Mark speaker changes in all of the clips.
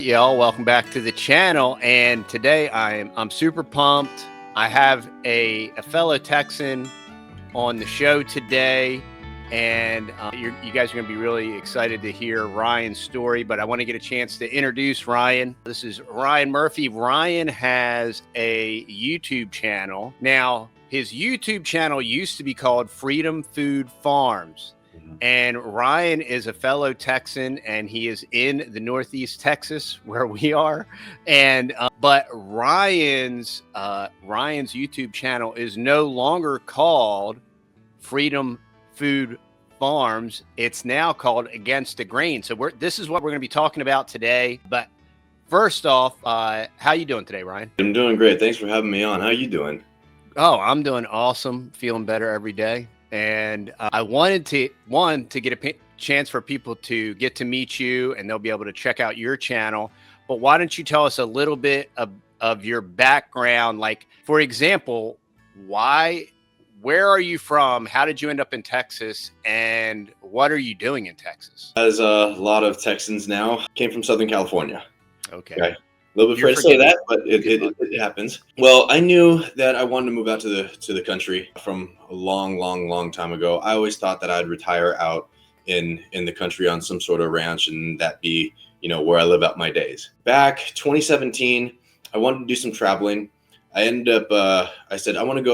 Speaker 1: Y'all, welcome back to the channel. And today I'm super pumped. I have a fellow Texan on the show today, and you guys are going to be really excited to hear Ryan's story. But I want to get a chance to introduce Ryan. This is Ryan Murphy. Ryan has a YouTube channel. Now, his YouTube channel used to be called Freedom Food Farms. And Ryan is a fellow Texan, and he is in the Northeast Texas where we are. And but Ryan's YouTube channel is no longer called Freedom Food Farms. It's now called Against the Grain. So this is what we're going to be talking about today. But first off, how you doing today, Ryan?
Speaker 2: I'm doing great. Thanks for having me on. How you doing?
Speaker 1: Oh, I'm doing awesome. Feeling better every day. And I wanted to get a chance for people to get to meet you, and they'll be able to check out your channel. But why don't you tell us a little bit of your background? Like, for example, where are you from? How did you end up in Texas? And what are you doing in Texas?
Speaker 2: As a lot of Texans now, came from Southern California.
Speaker 1: Okay.
Speaker 2: A little bit afraid to say that, but it happens. Well, I knew that I wanted to move out to the country from a long time ago. I always thought that I'd retire out in the country on some sort of ranch, and that be, where I live out my days. Back 2017, I wanted to do some traveling. I ended up, I said, I wanted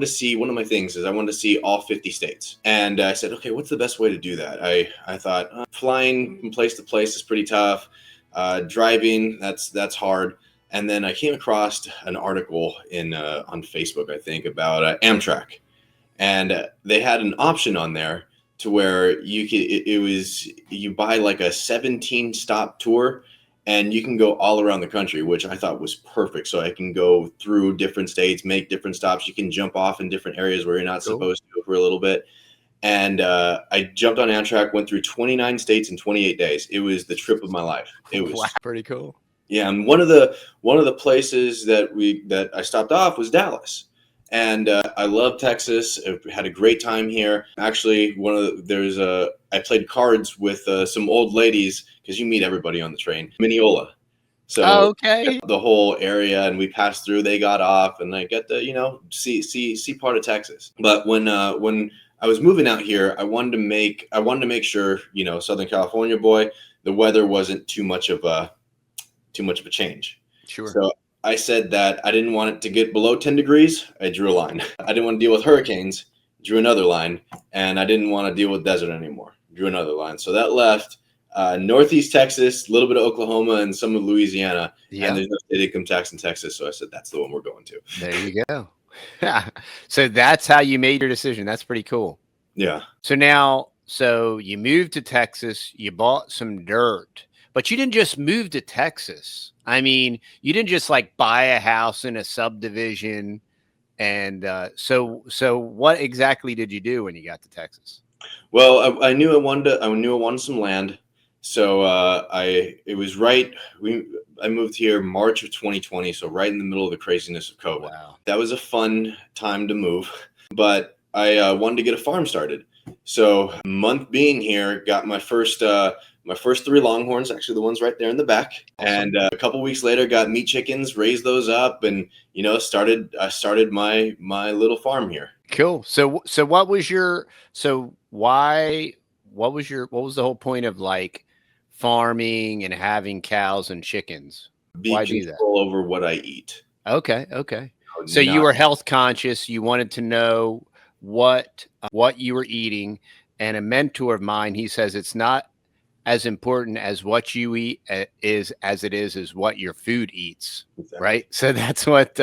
Speaker 2: to see, one of my things is I wanted to see all 50 states. And I said, okay, what's the best way to do that? I thought flying from place to place is pretty tough. Driving, that's hard. And then I came across an article on Facebook, I think, about Amtrak, and they had an option on there to where you buy like a 17 stop tour, and you can go all around the country, which I thought was perfect. So I can go through different states, make different stops. You can jump off in different areas where you're not supposed to for a little bit. And I jumped on Amtrak, went through 29 states in 28 days. It was the trip of my life. It was
Speaker 1: pretty cool.
Speaker 2: Yeah, and one of the places that I stopped off was Dallas, and I love Texas. I had a great time here. Actually, I played cards with some old ladies, because you meet everybody on the train. Mineola. So
Speaker 1: okay,
Speaker 2: the whole area, and we passed through. They got off, and I got to see part of Texas. But when I was moving out here, I wanted to make sure, Southern California boy, the weather wasn't too much of a change.
Speaker 1: Sure.
Speaker 2: So I said that I didn't want it to get below 10 degrees. I drew a line. I didn't want to deal with hurricanes. Drew another line. And I didn't want to deal with desert anymore. Drew another line. So that left Northeast Texas, a little bit of Oklahoma, and some of Louisiana. Yeah. And there's no state income tax in Texas. So I said, that's the one we're going to.
Speaker 1: There you go. So that's how you made your decision. That's pretty cool.
Speaker 2: Yeah.
Speaker 1: So you moved to Texas, you bought some dirt, but you didn't just move to Texas. I mean, you didn't just like buy a house in a subdivision. And so what exactly did you do when you got to Texas?
Speaker 2: Well, I knew I wanted some land. So I moved here March of 2020, so right in the middle of the craziness of COVID.
Speaker 1: Wow.
Speaker 2: That was a fun time to move, but I wanted to get a farm started. So a month being here, got my first 3 Longhorns, actually the ones right there in the back. Awesome. And a couple weeks later, got meat chickens, raised those up, and I started my little farm here.
Speaker 1: Cool. So what was the whole point of like farming and having cows and chickens?
Speaker 2: Why do that? Control over what I eat.
Speaker 1: Okay. So you were health conscious. You wanted to know what you were eating. And a mentor of mine, he says it's not as important as what you eat is what your food eats. Exactly. Right. So that's what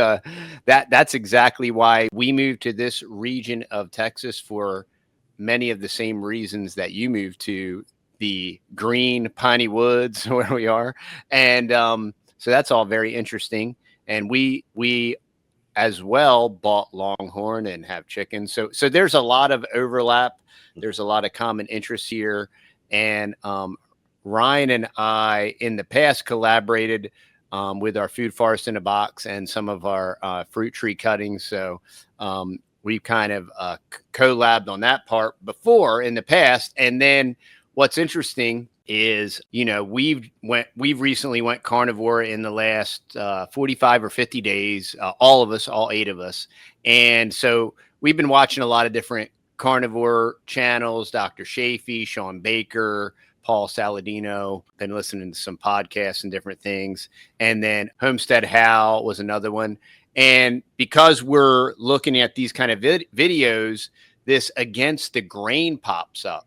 Speaker 1: that's exactly why we moved to this region of Texas, for many of the same reasons that you moved to the green piney woods where we are. And so that's all very interesting. And we as well bought Longhorn and have chickens. So there's a lot of overlap. There's a lot of common interests here. And Ryan and I in the past collaborated with our Food Forest in a Box and some of our fruit tree cuttings. So we've kind of collabed on that part before in the past. And then what's interesting, is, we've recently went carnivore in the last 45 or 50 days, all of us, all 8 of us. And so we've been watching a lot of different carnivore channels, Dr. Shafee, Sean Baker, Paul Saladino, been listening to some podcasts and different things. And then Homestead Hal was another one. And because we're looking at these kind of videos, this Against the Grain pops up.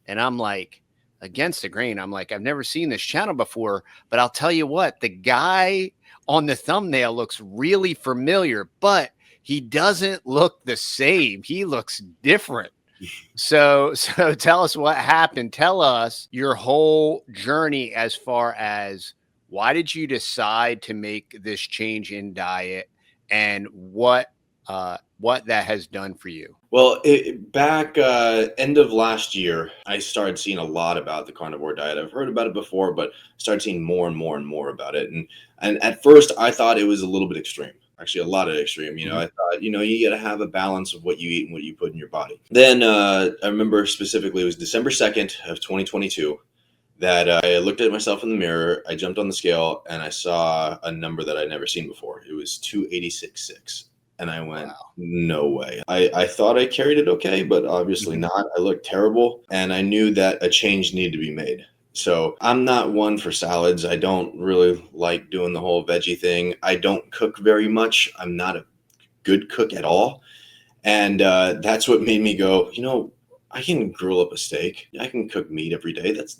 Speaker 1: And I'm like, Against the Grain. I'm like, I've never seen this channel before, but I'll tell you what, the guy on the thumbnail looks really familiar, but he doesn't look the same. He looks different. So tell us what happened. Tell us your whole journey as far as why did you decide to make this change in diet and what that has done for you.
Speaker 2: Well, back end of last year, I started seeing a lot about the carnivore diet. I've heard about it before, but started seeing more and more and more about it. And at first, I thought it was a little bit extreme. Actually, a lot of extreme. I thought, you got to have a balance of what you eat and what you put in your body. Then I remember specifically, it was December 2nd of 2022 that I looked at myself in the mirror. I jumped on the scale and I saw a number that I'd never seen before. It was 286.6. And I went, wow. No way. I thought I carried it okay, but obviously not. I looked terrible. And I knew that a change needed to be made. So I'm not one for salads. I don't really like doing the whole veggie thing. I don't cook very much. I'm not a good cook at all. And that's what made me go, I can grill up a steak. I can cook meat every day. That's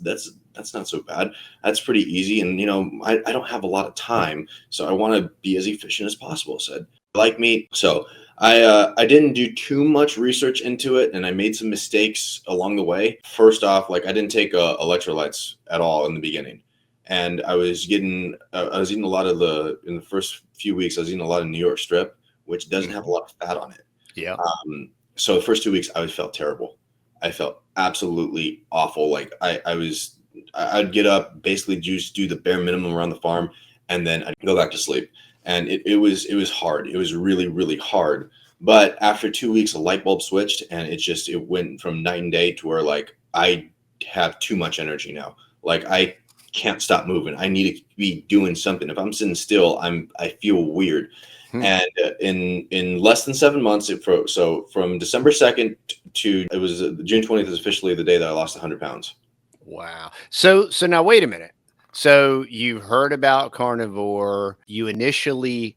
Speaker 2: not so bad. That's pretty easy. And, I don't have a lot of time. So I want to be as efficient as possible. So I like meat. So I didn't do too much research into it, and I made some mistakes along the way. First off, I didn't take electrolytes at all in the beginning, and I was eating a lot of in the first few weeks, I was eating a lot of New York strip, which doesn't have a lot of fat on it.
Speaker 1: Yeah.
Speaker 2: So the first 2 weeks, I felt terrible. I felt absolutely awful. I'd get up, basically just do the bare minimum around the farm, and then I'd go back to sleep. And it was hard. It was really, really hard. But after 2 weeks, a light bulb switched, and it went from night and day to where I have too much energy now. I can't stop moving. I need to be doing something. If I'm sitting still, I feel weird. And in less than 7 months, so from December 2nd to it was June 20th is officially the day that I lost 100 pounds.
Speaker 1: Wow. So now wait a minute. So you heard about carnivore. You initially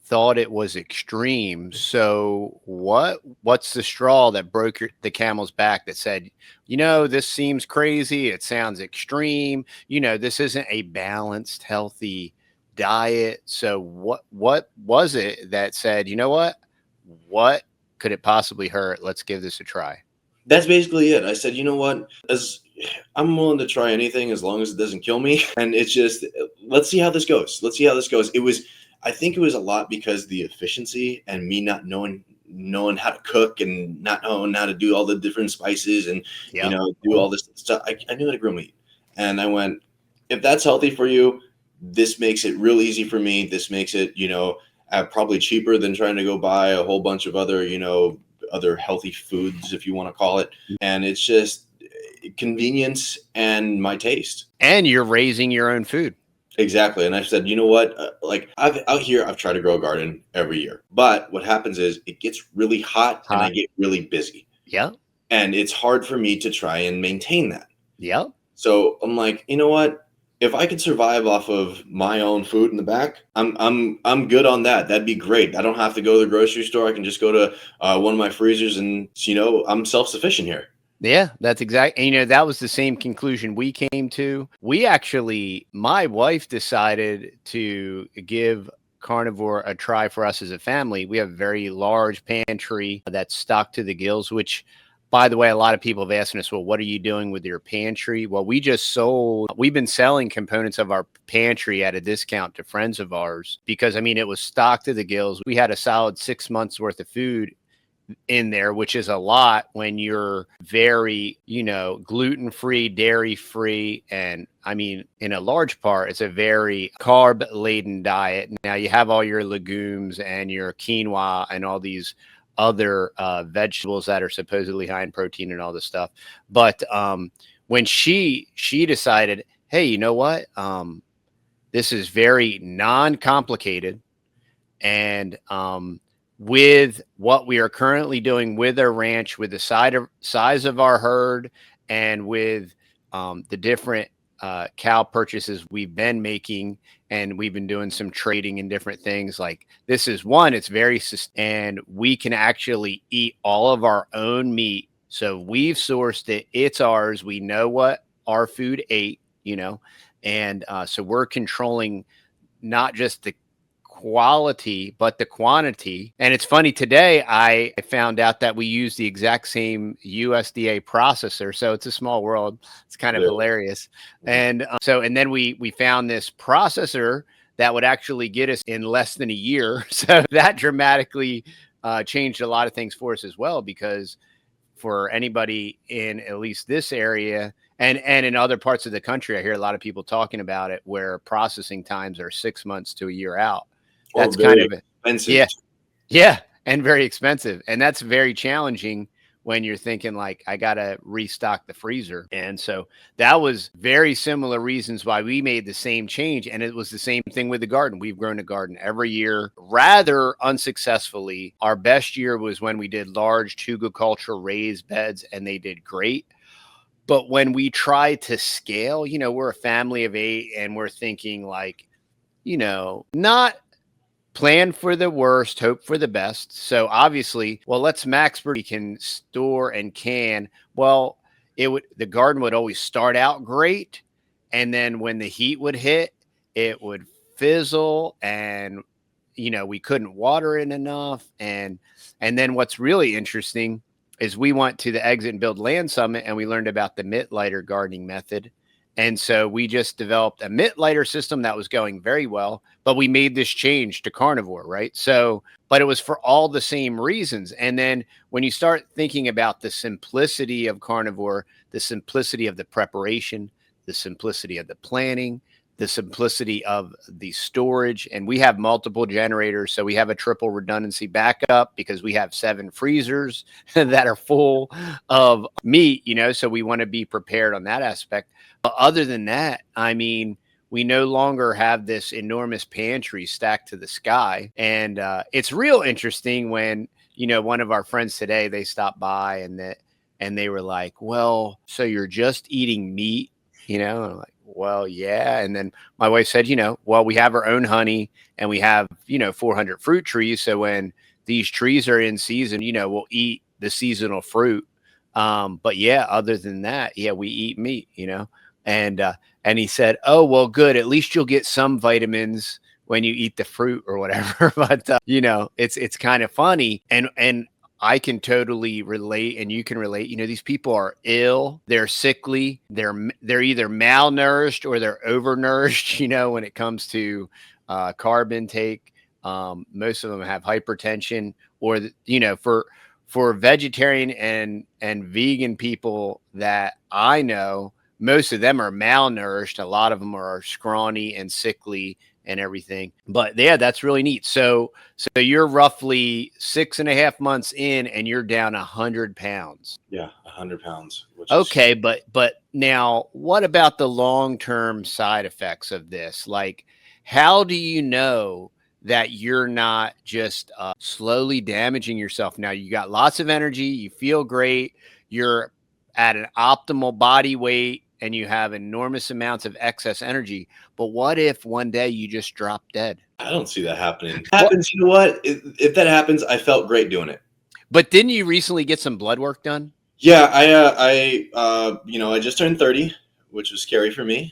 Speaker 1: thought it was extreme. So what's the straw that broke the camel's back that said, this seems crazy. It sounds extreme. This isn't a balanced, healthy diet. So what was it that said, what could it possibly hurt? Let's give this a try.
Speaker 2: That's basically it. I said, I'm willing to try anything as long as it doesn't kill me. And it's just, let's see how this goes. I think it was a lot because the efficiency and me not knowing how to cook and not knowing how to do all the different spices and, do all this stuff. I knew how to grill meat. And I went, if that's healthy for you, this makes it real easy for me. This makes it, probably cheaper than trying to go buy a whole bunch of other, other healthy foods, if you want to call it. And it's just convenience and my taste.
Speaker 1: And you're raising your own food.
Speaker 2: Exactly. And I said, you know what? I've tried to grow a garden every year, but what happens is it gets really hot and I get really busy.
Speaker 1: Yeah.
Speaker 2: And it's hard for me to try and maintain that.
Speaker 1: Yeah.
Speaker 2: So I'm like, you know what? If I could survive off of my own food in the back, I'm good on that. That'd be great. I don't have to go to the grocery store. I can just go to one of my freezers and, I'm self-sufficient here.
Speaker 1: Yeah, that's exactly. And, that was the same conclusion we came to. My wife decided to give carnivore a try for us as a family. We have a very large pantry that's stocked to the gills, which, by the way, a lot of people have asked us, well, what are you doing with your pantry? Well, we've been selling components of our pantry at a discount to friends of ours because, it was stocked to the gills. We had a solid 6 months worth of food in there, which is a lot when you're very, gluten-free, dairy-free. And in a large part, it's a very carb-laden diet. Now you have all your legumes and your quinoa and all these other vegetables that are supposedly high in protein and all this stuff. But when she decided, hey, you know what? This is very non-complicated. And with what we are currently doing with our ranch, with the size of our herd, and with the different cow purchases we've been making, and we've been doing some trading and different things, like this is one, it's very, and we can actually eat all of our own meat. So we've sourced it. It's ours. We know what our food ate, and so we're controlling not just the quality, but the quantity. And it's funny, today I found out that we use the exact same USDA processor. So it's a small world. It's kind of hilarious. And and then we found this processor that would actually get us in less than a year. So that dramatically changed a lot of things for us as well, because for anybody in at least this area, and in other parts of the country, I hear a lot of people talking about it, where processing times are 6 months to a year out. That's kind of
Speaker 2: expensive.
Speaker 1: Yeah, and very expensive. And that's very challenging when you're thinking like, I got to restock the freezer. And so that was very similar reasons why we made the same change. And it was the same thing with the garden. We've grown a garden every year, rather unsuccessfully. Our best year was when we did large hugelculture raised beds, and they did great. But when we try to scale, we're a family of 8, and we're thinking like, not plan for the worst, hope for the best. So obviously, well, let's max we can store and can. Well, the garden would always start out great, and then when the heat would hit, it would fizzle, and we couldn't water it enough. And then what's really interesting is we went to the Exit and Build Land Summit, and we learned about the mitt lighter gardening method. And so we just developed a mitt lighter system that was going very well, but we made this change to carnivore, right? So, but it was for all the same reasons. And then when you start thinking about the simplicity of carnivore, the simplicity of the preparation, the simplicity of the planning, the simplicity of the storage, and we have multiple generators. So we have a triple redundancy backup because we have 7 freezers that are full of meat, so we want to be prepared on that aspect. But other than that, I mean, we no longer have this enormous pantry stacked to the sky. And it's real interesting when, one of our friends today, they stopped by and they were like, well, so you're just eating meat, and I'm like, well, yeah. And then my wife said, well, we have our own honey, and we have, 400 fruit trees. So when these trees are in season, we'll eat the seasonal fruit. But yeah, other than that, yeah, we eat meat, and he said, oh, well, good. At least you'll get some vitamins when you eat the fruit or whatever. But, it's kind of funny. And I can totally relate, and you can relate. These people are ill, they're sickly, they're either malnourished or they're overnourished, when it comes to carb intake. Most of them have hypertension, or, for vegetarian and vegan people that I know, most of them are malnourished. A lot of them are scrawny and sickly and everything. But yeah, that's really neat. So you're roughly 6.5 months in, and you're down 100 pounds.
Speaker 2: Yeah, 100 pounds.
Speaker 1: Okay, but now what about the long-term side effects of this? Like, how do you know that you're not just slowly damaging yourself? Now, you got lots of energy, you feel great, you're at an optimal body weight, and you have enormous amounts of excess energy. But what if one day you just drop dead?
Speaker 2: I don't see that happening. Happens, you know what? If that happens, I felt great doing it.
Speaker 1: But didn't you recently get some blood work done?
Speaker 2: Yeah, I just turned 30, which was scary for me.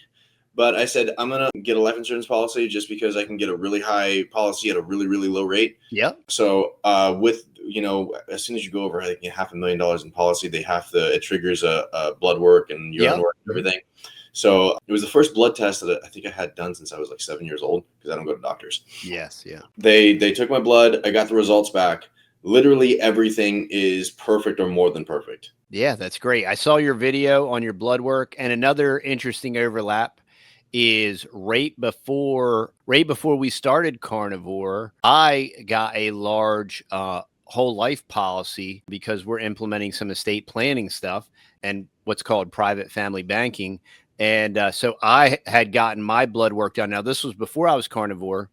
Speaker 2: But I said, I'm going to get a life insurance policy just because I can get a really high policy at a really, really low rate.
Speaker 1: Yep.
Speaker 2: So as soon as you go over, I think, $500,000 in policy, it triggers a blood work and urine work and everything. So it was the first blood test that I think I had done since I was like 7 years old, because I don't go to doctors.
Speaker 1: Yes. Yeah.
Speaker 2: They took my blood. I got the results back. Literally everything is perfect or more than perfect.
Speaker 1: Yeah, that's great. I saw your video on your blood work, and another interesting overlap is right before we started carnivore, I got a large whole life policy because we're implementing some estate planning stuff and what's called private family banking. And so I had gotten my blood work done. Now this was before I was carnivore,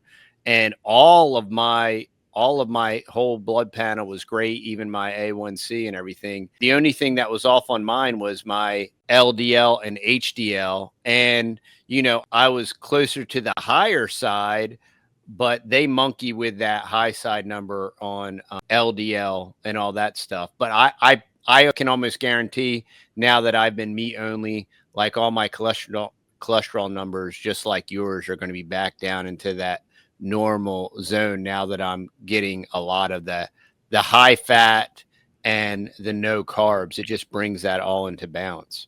Speaker 1: and all of my whole blood panel was great, even my A1C and everything. The only thing that was off on mine was my LDL and HDL. And, you know, I was closer to the higher side, but they monkey with that high side number on LDL and all that stuff. But I can almost guarantee now that I've been meat only, like all my cholesterol numbers, just like yours, are going to be back down into that normal zone now that I'm getting a lot of the high fat and the no carbs. It just brings that all into balance.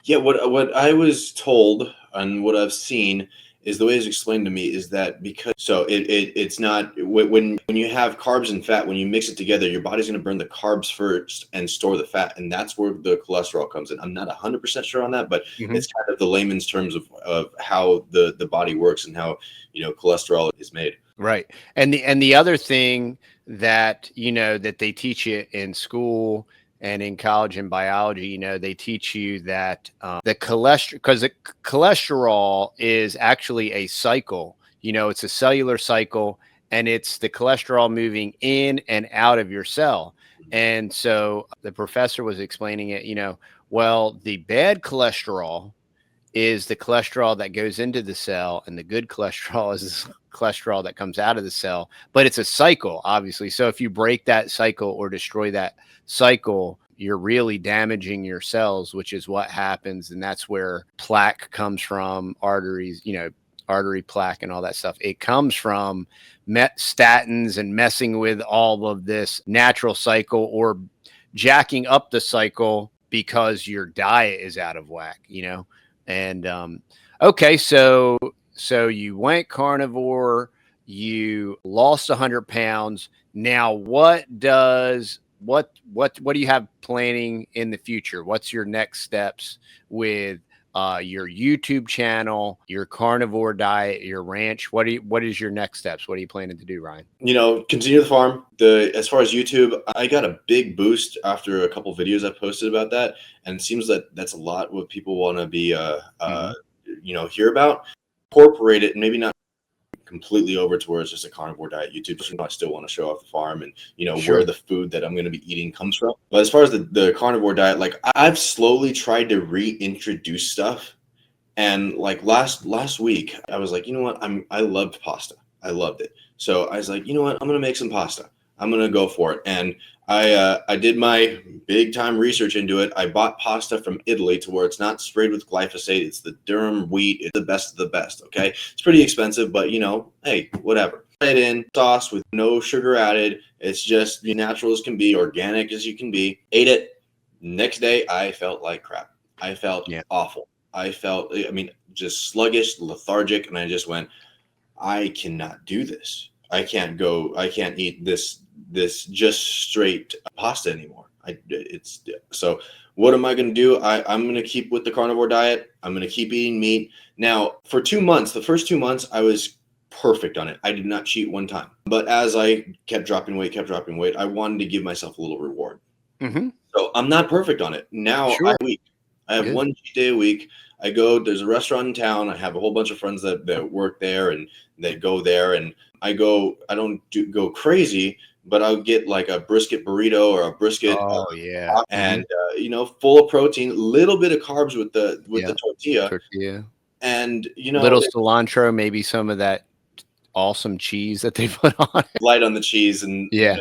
Speaker 2: Yeah, what I was told and what I've seen is the way it's explained to me is that because it's not when you have carbs and fat, when you mix it together, your body's going to burn the carbs first and store the fat, and that's where the cholesterol comes in. I'm not 100% sure on that, but it's kind of the layman's terms of how the body works and how, you know, cholesterol is made.
Speaker 1: Right. And the other thing that, you know, that they teach you in school and in college in biology, you know, they teach you that the cholesterol, because the cholesterol is actually a cycle, you know, it's a cellular cycle, and it's the cholesterol moving in and out of your cell. And so the professor was explaining it, you know, well, the bad cholesterol is the cholesterol that goes into the cell, and the good cholesterol is cholesterol that comes out of the cell. But it's a cycle, obviously. So if you break that cycle or destroy that cycle, you're really damaging your cells, which is what happens. And that's where plaque comes from, arteries, you know, artery plaque and all that stuff. It comes from statins and messing with all of this natural cycle or jacking up the cycle because your diet is out of whack, you know? And okay, so you went carnivore, you lost 100 pounds. Now, what do you have planning in the future? What's your next steps with your YouTube channel, your carnivore diet, your ranch? What is your next steps? What are you planning to do, Ryan?
Speaker 2: You know, continue the farm. As far as YouTube, I got a big boost after a couple videos I posted about that, and it seems that that's a lot what people want to be you know, hear about. Incorporate it, and maybe not completely over to where it's just a carnivore diet YouTube. So I still want to show off the farm and, you know, where the food that I'm going to be eating comes from. But as far as the carnivore diet, like I've slowly tried to reintroduce stuff. And like last week, I was like, you know what? I loved pasta. I loved it. So I was like, you know what? I'm going to make some pasta. I'm going to go for it. And I did my big time research into it. I bought pasta from Italy to where it's not sprayed with glyphosate. It's the durum wheat. It's the best of the best. Okay. It's pretty expensive, but you know, hey, whatever. It in sauce with no sugar added. It's just natural as can be, organic as you can be. Ate it. Next day, I felt like crap. I felt awful. I felt, I mean, just sluggish, lethargic. And I just went, I cannot do this. I can't eat this just straight pasta anymore. So what am I going to do? I'm going to keep with the carnivore diet. I'm going to keep eating meat. Now for 2 months, the first 2 months, I was perfect on it. I did not cheat one time, but as I kept dropping weight, I wanted to give myself a little reward. So I'm not perfect on it now. I have one cheat day a week. I go, there's a restaurant in town. I have a whole bunch of friends that work there and that go there, and I don't go crazy, but I'll get like a brisket burrito or a brisket. And you know, full of protein, little bit of carbs with the tortilla. And you know,
Speaker 1: little cilantro, maybe some of that awesome cheese that they put on it.
Speaker 2: Light on the cheese, and you know,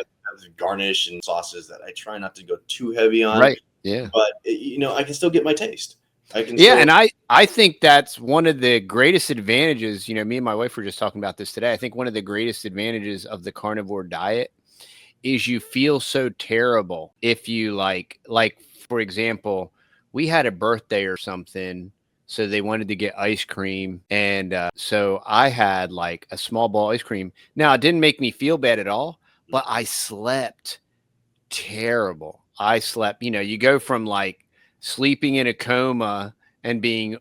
Speaker 2: garnish and sauces that I try not to go too heavy on.
Speaker 1: Right. Yeah.
Speaker 2: But you know, I can still get my taste.
Speaker 1: And I think that's one of the greatest advantages. You know, me and my wife were just talking about this today. I think one of the greatest advantages of the carnivore diet is you feel so terrible if you like for example, we had a birthday or something, so they wanted to get ice cream, and so I had like a small bowl of ice cream. Now it didn't make me feel bad at all, but I slept terrible. I slept, you know, you go from like sleeping in a coma and being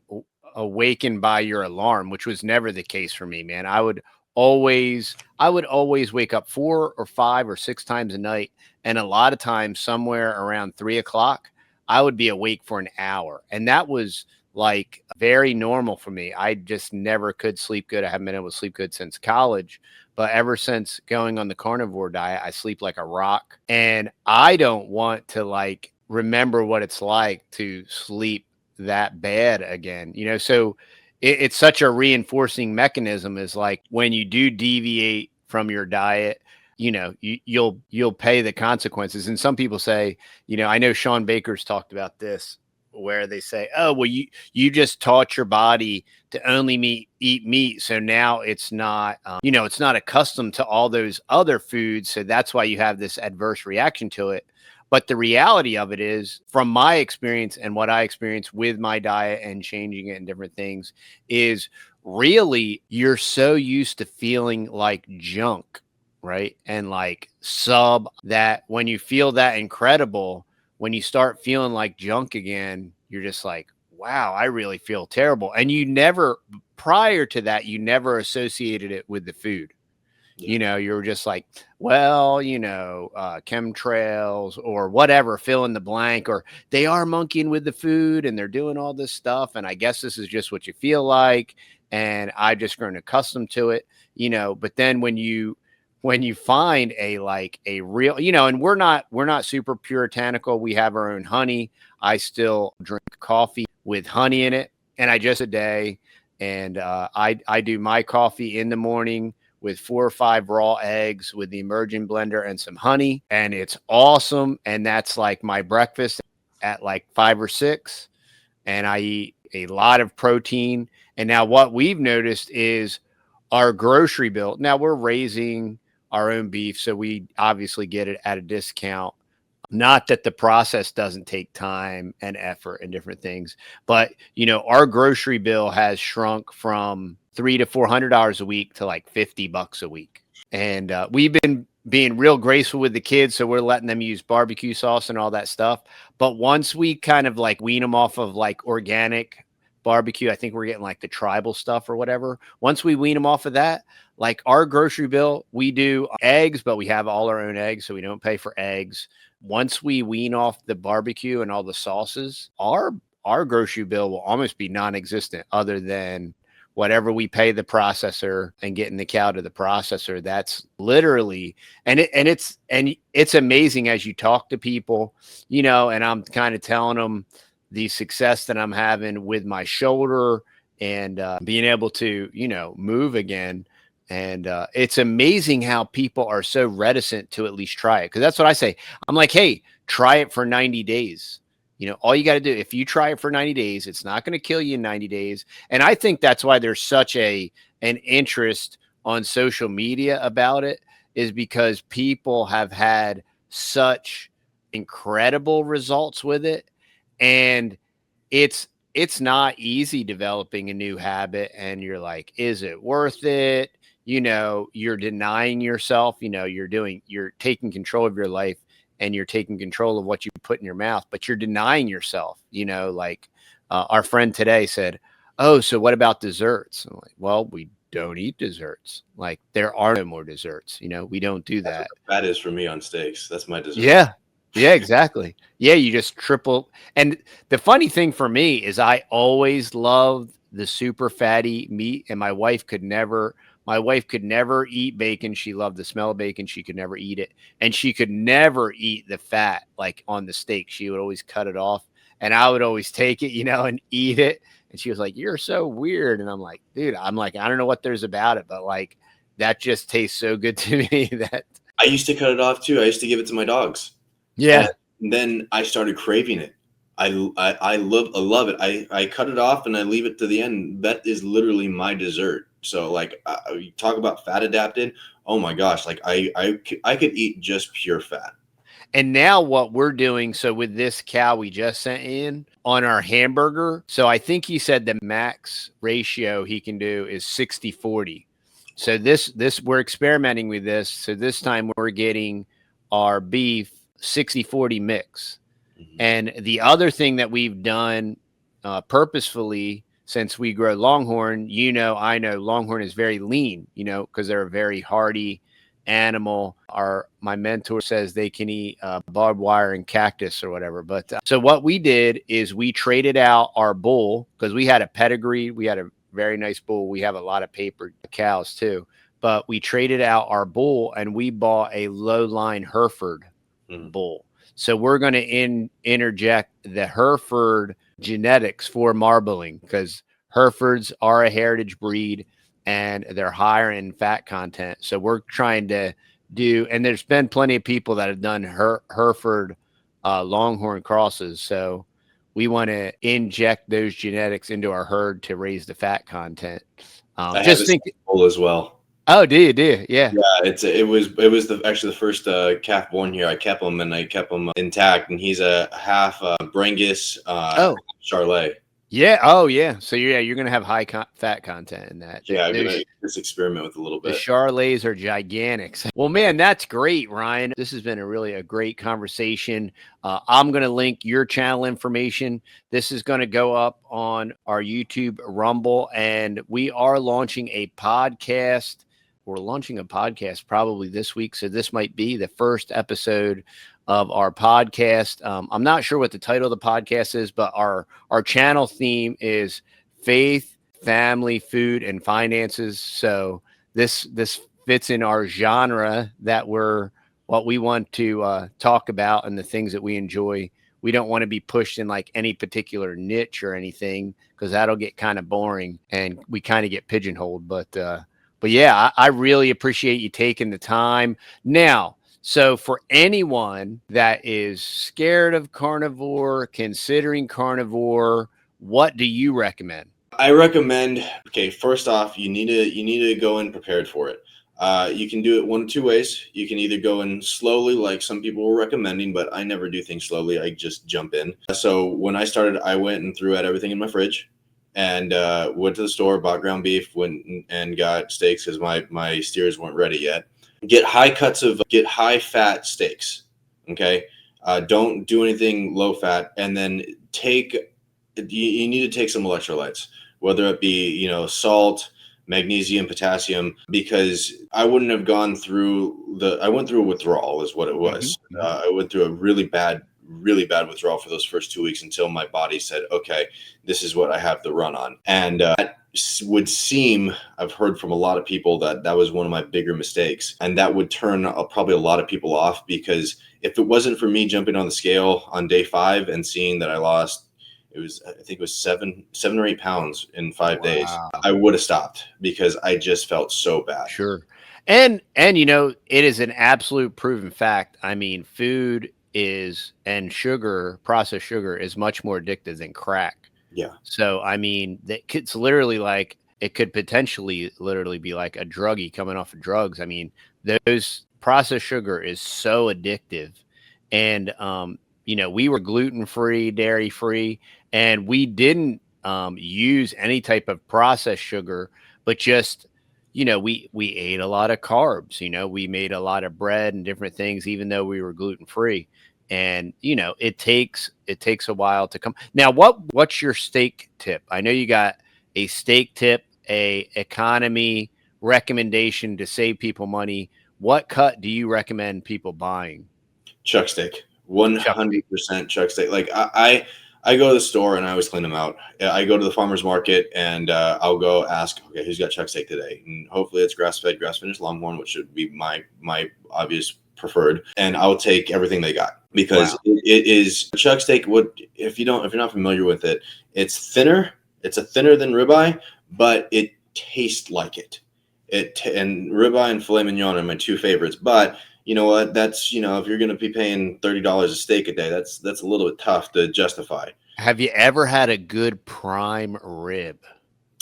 Speaker 1: awakened by your alarm, which was never the case for me, man. I would I would always wake up 4 or 5 or 6 times a night. And a lot of times somewhere around 3 o'clock, I would be awake for an hour. And that was like very normal for me. I just never could sleep good. I haven't been able to sleep good since college. But ever since going on the carnivore diet, I sleep like a rock. And I don't want to like remember what it's like to sleep that bad again. So it's such a reinforcing mechanism, is like when you do deviate from your diet, you'll pay the consequences. And some people say, I know Sean Baker's talked about this, where they say, oh, well, you just taught your body to only eat meat, so now it's not it's not accustomed to all those other foods, so that's why you have this adverse reaction to it. But the reality of it is, from my experience and what I experienced with my diet and changing it and different things, is really you're so used to feeling like junk, right? And like that when you feel that incredible, when you start feeling like junk again, you're just like, wow, I really feel terrible. And prior to that, you never associated it with the food. Yeah. You were just like, well, chemtrails or whatever, fill in the blank, or they are monkeying with the food and they're doing all this stuff. And I guess this is just what you feel like. And I just grown accustomed to it, but then when you find a real, and we're not super puritanical. We have our own honey. I still drink coffee with honey in it. And I just a day. And I do my coffee in the morning with 4 or 5 raw eggs with the immersion blender and some honey. And it's awesome. And that's like my breakfast at like 5 or 6. And I eat a lot of protein. And now what we've noticed is our grocery bill. Now we're raising our own beef, so we obviously get it at a discount. Not that the process doesn't take time and effort and different things, but our grocery bill has shrunk from $300 to $400 a week to like $50 a week. And we've been being real graceful with the kids, so we're letting them use barbecue sauce and all that stuff. But once we kind of like wean them off of like organic barbecue, I think we're getting like the tribal stuff or whatever. Once we wean them off of that, like our grocery bill, we do eggs, but we have all our own eggs, so we don't pay for eggs. Once we wean off the barbecue and all the sauces, our grocery bill will almost be non-existent, other than whatever we pay the processor and getting the cow to the processor. That's literally, and it's amazing as you talk to people, and I'm kind of telling them the success that I'm having with my shoulder and being able to, move again. And it's amazing how people are so reticent to at least try it. Because that's what I say. I'm like, hey, try it for 90 days. All you got to do, if you try it for 90 days, it's not going to kill you in 90 days. And I think that's why there's such an interest on social media about it, is because people have had such incredible results with it. And it's not easy developing a new habit. And you're like, is it worth it? You're denying yourself, you're taking control of your life, and you're taking control of what you put in your mouth, but you're denying yourself, like our friend today said, oh, so what about desserts? I'm like, well, we don't eat desserts. Like, there are no more desserts. We don't do that.
Speaker 2: That is for me on steaks. That's my dessert.
Speaker 1: Yeah. Yeah, exactly. Yeah. You just triple. And the funny thing for me is I always loved the super fatty meat, and my wife could never eat bacon. She loved the smell of bacon. She could never eat it. And she could never eat the fat, like on the steak. She would always cut it off, and I would always take it, and eat it. And she was like, you're so weird. And I'm like, dude, I don't know what there's about it, but like, that just tastes so good to me that
Speaker 2: I used to cut it off too. I used to give it to my dogs.
Speaker 1: Yeah.
Speaker 2: And then I started craving it. I love it. I cut it off and I leave it to the end. That is literally my dessert. So like, you talk about fat adapted. Oh my gosh. Like I could eat just pure fat.
Speaker 1: And now what we're doing, so with this cow we just sent in on our hamburger, so I think he said the max ratio he can do is 60-40. So this we're experimenting with this. So this time we're getting our beef 60-40 mix. Mm-hmm. And the other thing that we've done purposefully since we grow Longhorn, I know Longhorn is very lean, because they're a very hardy animal. My mentor says they can eat barbed wire and cactus or whatever. But so what we did is we traded out our bull, because we had a pedigree. We had a very nice bull. We have a lot of paper cows too, but we traded out our bull and we bought a low line Hereford bull. So we're going to interject the Hereford genetics for marbling, because Herefords are a heritage breed and they're higher in fat content. So we're trying to and there's been plenty of people that have done Hereford Longhorn crosses. So we want to inject those genetics into our herd to raise the fat content.
Speaker 2: I just think bull as well.
Speaker 1: Oh, do you? Yeah.
Speaker 2: Yeah, it was actually the first calf born here. I kept him intact, and he's a half Brangus Charlet.
Speaker 1: Yeah. Oh, yeah. So you're gonna have high fat content in that.
Speaker 2: Yeah, I'm gonna just experiment with a little bit.
Speaker 1: The Charlets are gigantic. Well, man, that's great, Ryan. This has been a great conversation. I'm gonna link your channel information. This is gonna go up on our YouTube Rumble, and we are launching a podcast. We're launching a podcast probably this week, so this might be the first episode of our podcast. I'm not sure what the title of the podcast is, but our channel theme is faith, family, food, and finances. So this fits in our genre that what we want to talk about and the things that we enjoy. We don't want to be pushed in like any particular niche or anything, because that'll get kind of boring and we kind of get pigeonholed. But yeah, I really appreciate you taking the time. Now, so for anyone that is scared of carnivore, considering carnivore, what do you recommend?
Speaker 2: I recommend, first off, you need to go in prepared for it. You can do it one of two ways. You can either go in slowly, like some people were recommending, but I never do things slowly. I just jump in. So when I started, I went and threw out everything in my fridge, and went to the store, bought ground beef, went and got steaks because my steers weren't ready yet. Get high fat steaks. Okay. Don't do anything low fat. And then you need to take some electrolytes, whether it be, salt, magnesium, potassium, because I wouldn't have gone through I went through a withdrawal is what it was. I went through a really bad withdrawal for those first 2 weeks until my body said, okay, this is what I have to run on. And that would seem, I've heard from a lot of people that was one of my bigger mistakes. And that would turn probably a lot of people off, because if it wasn't for me jumping on the scale on day 5 and seeing that I lost, I think it was 7 or 8 pounds in 5 days, I would have stopped, because I just felt so bad.
Speaker 1: Sure. And it is an absolute proven fact. I mean, food and sugar, processed sugar, is much more addictive than crack.
Speaker 2: Yeah.
Speaker 1: So, I mean, it's literally like, it could potentially literally be like a druggie coming off of drugs. I mean, those processed sugar is so addictive. And, we were gluten-free, dairy-free, and we didn't use any type of processed sugar, but just, we ate a lot of carbs. We made a lot of bread and different things, even though we were gluten-free. And, it takes a while to come. Now, what's your steak tip? I know you got a steak tip, a economy recommendation to save people money. What cut do you recommend people buying?
Speaker 2: Chuck steak. 100% chuck steak. Like I go to the store and I always clean them out. I go to the farmer's market and I'll go ask, okay, who's got chuck steak today? And hopefully it's grass-fed, grass-finished Longhorn, which should be my obvious preferred. And I'll take everything they got, because it is chuck steak. If you're not familiar with it, it's thinner. It's a thinner than ribeye, but it tastes like it. And ribeye and filet mignon are my 2 favorites, but you know what? That's, if you're going to be paying $30 a steak a day, that's a little bit tough to justify.
Speaker 1: Have you ever had a good prime rib?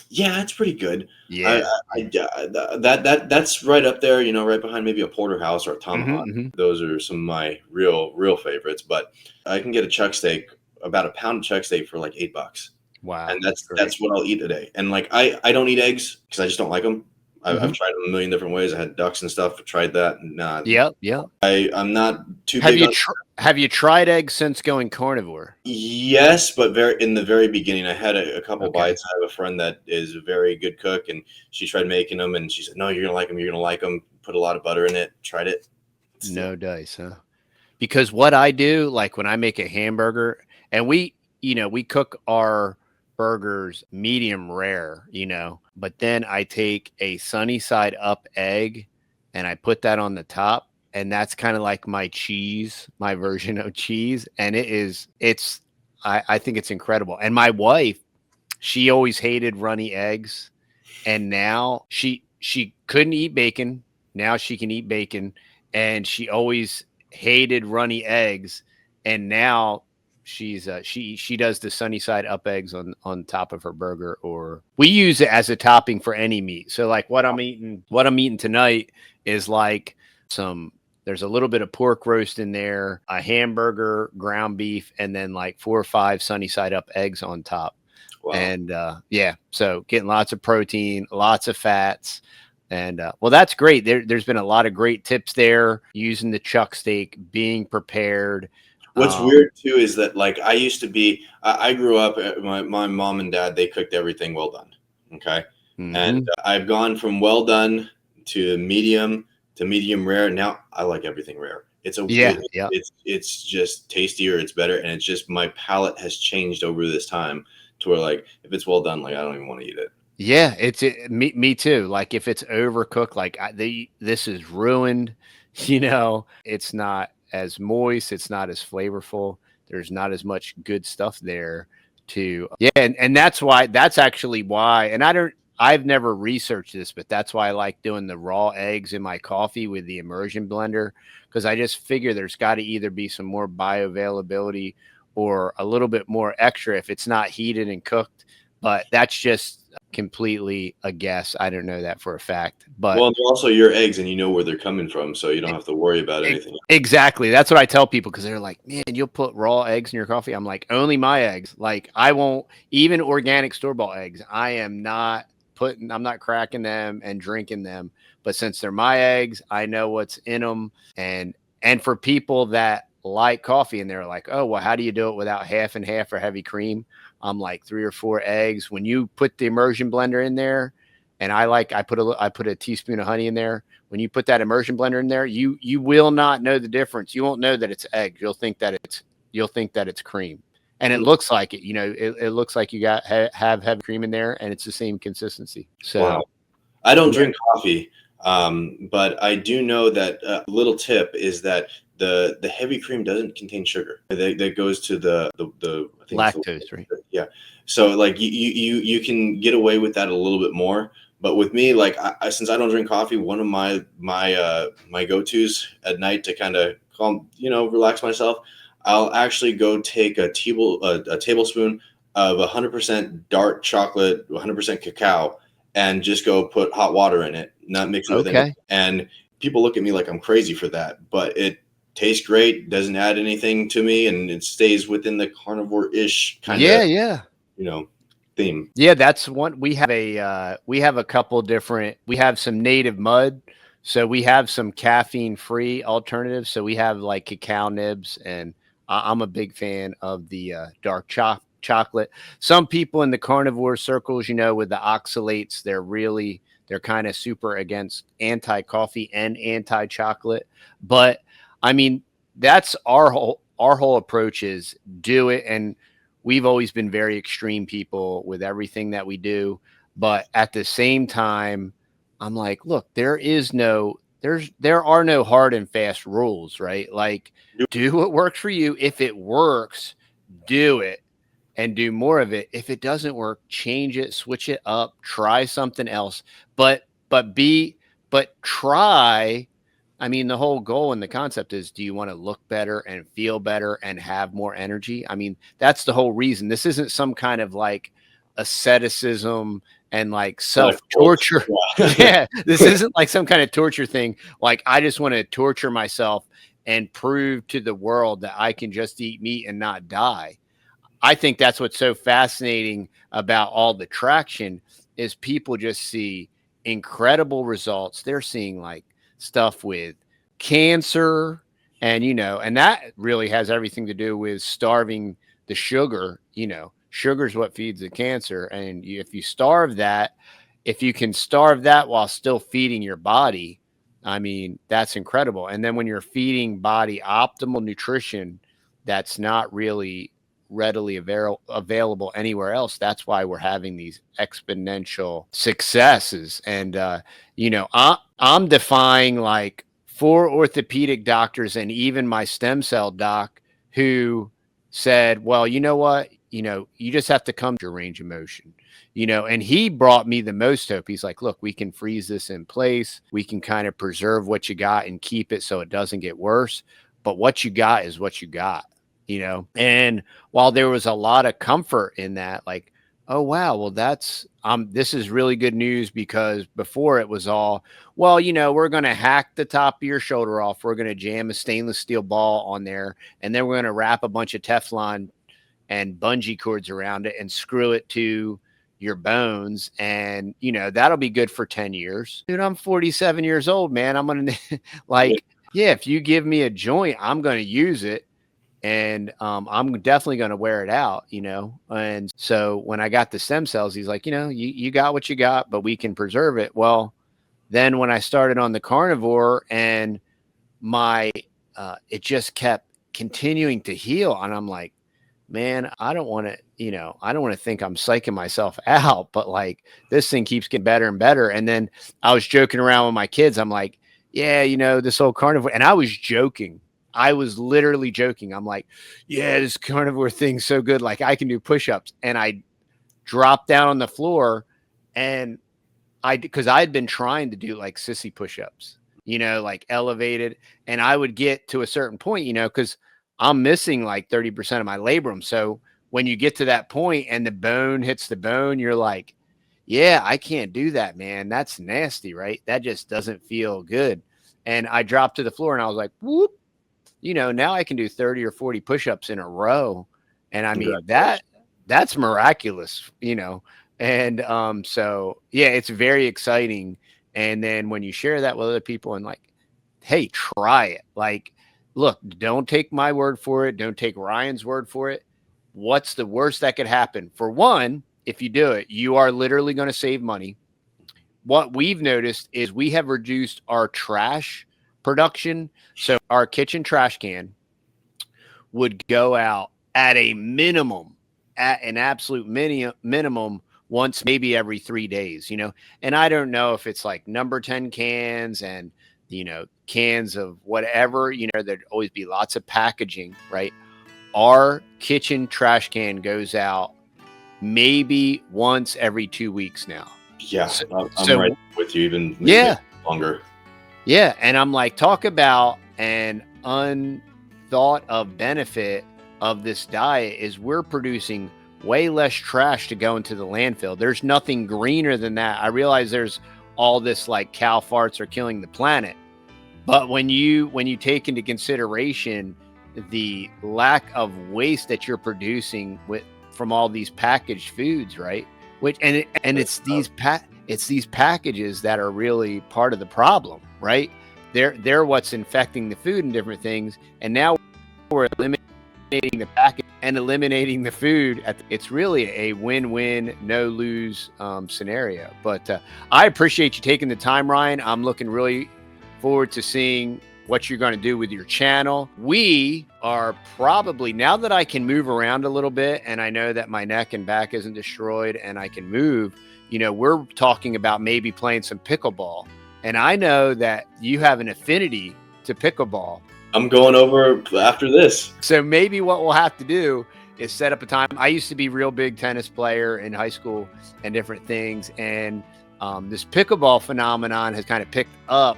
Speaker 2: Yeah, it's pretty good.
Speaker 1: Yeah,
Speaker 2: that's right up there, right behind maybe a porterhouse or a tomahawk. Those are some of my real favorites. But I can get a chuck steak, about a pound of chuck steak, for like $8.
Speaker 1: Wow,
Speaker 2: and that's what I'll eat a day. And like I don't eat eggs because I just don't like them. I've tried them a million different ways. I had ducks and stuff. Tried that. Nah,
Speaker 1: Yep.
Speaker 2: I'm not too big on.
Speaker 1: Have you tried eggs since going carnivore?
Speaker 2: Yes, but in the very beginning, I had a couple
Speaker 1: Okay.
Speaker 2: bites. I have a friend that is a very good cook, and she tried making them, and she said, "No, you're gonna like them. You're gonna like them." Put a lot of butter in it. Tried it.
Speaker 1: No dice, huh? Because what I do, like when I make a hamburger, and we cook our burgers medium rare, but then I take a sunny side up egg and I put that on the top, and that's kind of like my cheese, my version of cheese. And I think it's incredible. And my wife, she always hated runny eggs, and now she couldn't eat bacon. Now she can eat bacon, and she always hated runny eggs, and now she does the sunny side up eggs on top of her burger, or we use it as a topping for any meat. So like what I'm eating tonight is like there's a little bit of pork roast in there, a hamburger, ground beef, and then like 4 or 5 sunny side up eggs on top.
Speaker 2: Wow.
Speaker 1: And so getting lots of protein, lots of fats. And well, that's great. There's been a lot of great tips there, using the chuck steak, being prepared.
Speaker 2: What's weird too is that like I used to be, I grew up, my mom and dad, they cooked everything well done. Okay. And I've gone from well done to medium rare. Now I like everything rare. It's just tastier. It's better. And it's just, my palate has changed over this time to where like, if it's well done, like I don't even want to eat it.
Speaker 1: Yeah, me too. Like if it's overcooked, like this is ruined. It's not as moist. It's not as flavorful. There's not as much good stuff there and that's actually why. And I've never researched this, but that's why I like doing the raw eggs in my coffee with the immersion blender, because I just figure there's got to either be some more bioavailability or a little bit more extra if it's not heated and cooked. But that's just completely a guess. I don't know that for a fact. But
Speaker 2: well, they're also your eggs, and you know where they're coming from, so you don't have to worry about anything.
Speaker 1: Exactly. That's what I tell people, because they're like, man, you'll put raw eggs in your coffee. I'm like, only my eggs. Like I won't, even organic store-bought eggs, I'm not cracking them and drinking them. But since they're my eggs, I know what's in them. And for people that like coffee and they're like, oh, well, how do you do it without half and half or heavy cream? I'm like 3 or 4 eggs. When you put the immersion blender in there, and I put a teaspoon of honey in there. When you put that immersion blender in there, you will not know the difference. You won't know that it's eggs. You'll think that it's cream, and it looks like it. It looks like you have heavy cream in there, and it's the same consistency. So,
Speaker 2: wow. I don't drink coffee, but I do know that a little tip is that the heavy cream doesn't contain sugar. That goes to the I think
Speaker 1: lactose, right?
Speaker 2: Yeah. So like you can get away with that a little bit more. But with me, like since I don't drink coffee, one of my go-tos at night to kind of relax myself, I'll actually go take a tablespoon of 100% dark chocolate, 100% cacao, and just go put hot water in it, not mix it with anything. And people look at me like I'm crazy for that, but it tastes great, doesn't add anything to me, and it stays within the carnivore-ish kind of theme.
Speaker 1: Yeah, that's one. We have a couple different. We have some native mud, so we have some caffeine-free alternatives. So we have like cacao nibs, and I'm a big fan of the dark chocolate. Some people in the carnivore circles, with the oxalates, they're kind of super against anti-coffee and anti-chocolate. But I mean, that's our whole approach is do it. And we've always been very extreme people with everything that we do. But at the same time, I'm like, look, there are no hard and fast rules, right? Like, do what works for you. If it works, do it and do more of it. If it doesn't work, change it, switch it up, try something else. But try. I mean, the whole goal and the concept is, do you want to look better and feel better and have more energy? I mean, that's the whole reason. This isn't some kind of like asceticism and like self-torture. Yeah, this isn't like some kind of torture thing. Like, I just want to torture myself and prove to the world that I can just eat meat and not die. I think that's what's so fascinating about all the traction is people just see incredible results. They're seeing like stuff with cancer, and and that really has everything to do with starving the sugar. Sugar is what feeds the cancer, and if you starve that, if you can starve that while still feeding your body, I mean, that's incredible. And then when you're feeding body optimal nutrition that's not really readily available anywhere else, that's why we're having these exponential successes. And I'm defying like 4 orthopedic doctors and even my stem cell doc who said, well, you know what, you just have to come to your range of motion. And he brought me the most hope. He's like, look, we can freeze this in place. We can kind of preserve what you got and keep it so it doesn't get worse. But what you got is what you got, And while there was a lot of comfort in that, like, oh, wow, well, this is really good news, because before it was all, well, we're going to hack the top of your shoulder off. We're going to jam a stainless steel ball on there, and then we're going to wrap a bunch of Teflon and bungee cords around it and screw it to your bones, and that'll be good for 10 years. Dude, I'm 47 years old, man. I'm gonna like, yeah, if you give me a joint, I'm gonna use it, and I'm definitely gonna wear it out, And so when I got the stem cells, he's like, you got what you got, but we can preserve it. Well, then when I started on the carnivore, and my it just kept continuing to heal, and I'm like, man, I don't want to, I don't want to think I'm psyching myself out, but like this thing keeps getting better and better. And then I was joking around with my kids. I'm like, yeah, this whole carnivore. And I was joking. I was literally joking. I'm like, yeah, this carnivore thing's so good. Like I can do push-ups. And I dropped down on the floor, and because I'd been trying to do like sissy push-ups, like elevated. And I would get to a certain point, because I'm missing like 30% of my labrum. So when you get to that point and the bone hits the bone, you're like, yeah, I can't do that, man. That's nasty, right? That just doesn't feel good. And I dropped to the floor, and I was like, whoop, now I can do 30 or 40 push-ups in a row. And I mean, that's miraculous, And so, yeah, it's very exciting. And then when you share that with other people and like, hey, try it. Like, look, don't take my word for it. Don't take Ryan's word for it. What's the worst that could happen? For one, if you do it, you are literally going to save money. What we've noticed is we have reduced our trash production. So our kitchen trash can would go out at a minimum, at an absolute minimum, once, maybe every 3 days, And I don't know if it's like number 10 cans and cans of whatever, there'd always be lots of packaging, right? Our kitchen trash can goes out maybe once every 2 weeks now.
Speaker 2: Yeah, I'm right with you, even longer.
Speaker 1: Yeah, and I'm like, talk about an unthought of benefit of this diet is we're producing way less trash to go into the landfill. There's nothing greener than that. I realize there's all this like cow farts are killing the planet. But when you take into consideration the lack of waste that you're producing from all these packaged foods, right? It's these packages that are really part of the problem, right? They're what's infecting the food and different things. And now we're eliminating the package and eliminating the food. It's really a win-win, no-lose scenario. But I appreciate you taking the time, Ryan. I'm looking really forward to seeing what you're going to do with your channel. We are probably, now that I can move around a little bit and I know that my neck and back isn't destroyed and I can move, we're talking about maybe playing some pickleball. And I know that you have an affinity to pickleball.
Speaker 2: I'm going over after this.
Speaker 1: So maybe what we'll have to do is set up a time. I used to be a real big tennis player in high school and different things. And this pickleball phenomenon has kind of picked up,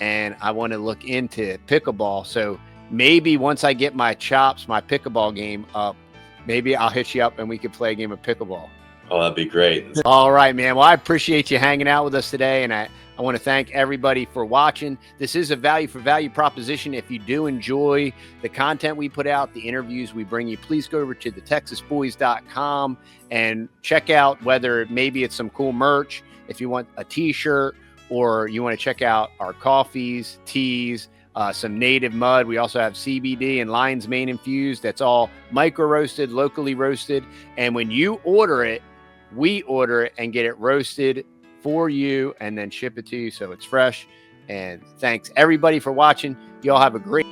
Speaker 1: and I want to look into pickleball. So maybe once I get my chops, my pickleball game up, maybe I'll hit you up and we could play a game of pickleball.
Speaker 2: Oh, that'd be great.
Speaker 1: All right, man. Well, I appreciate you hanging out with us today. And I want to thank everybody for watching. This is a value for value proposition. If you do enjoy the content we put out, the interviews we bring you, please go over to TheTexasBoys.com and check out whether maybe it's some cool merch. if you want a t-shirt, or you want to check out our coffees, teas, some native mud. We also have CBD and lion's mane infused. That's all micro roasted, locally roasted. And when you order it, we order it and get it roasted for you and then ship it to you so it's fresh. And thanks everybody for watching. Y'all have a great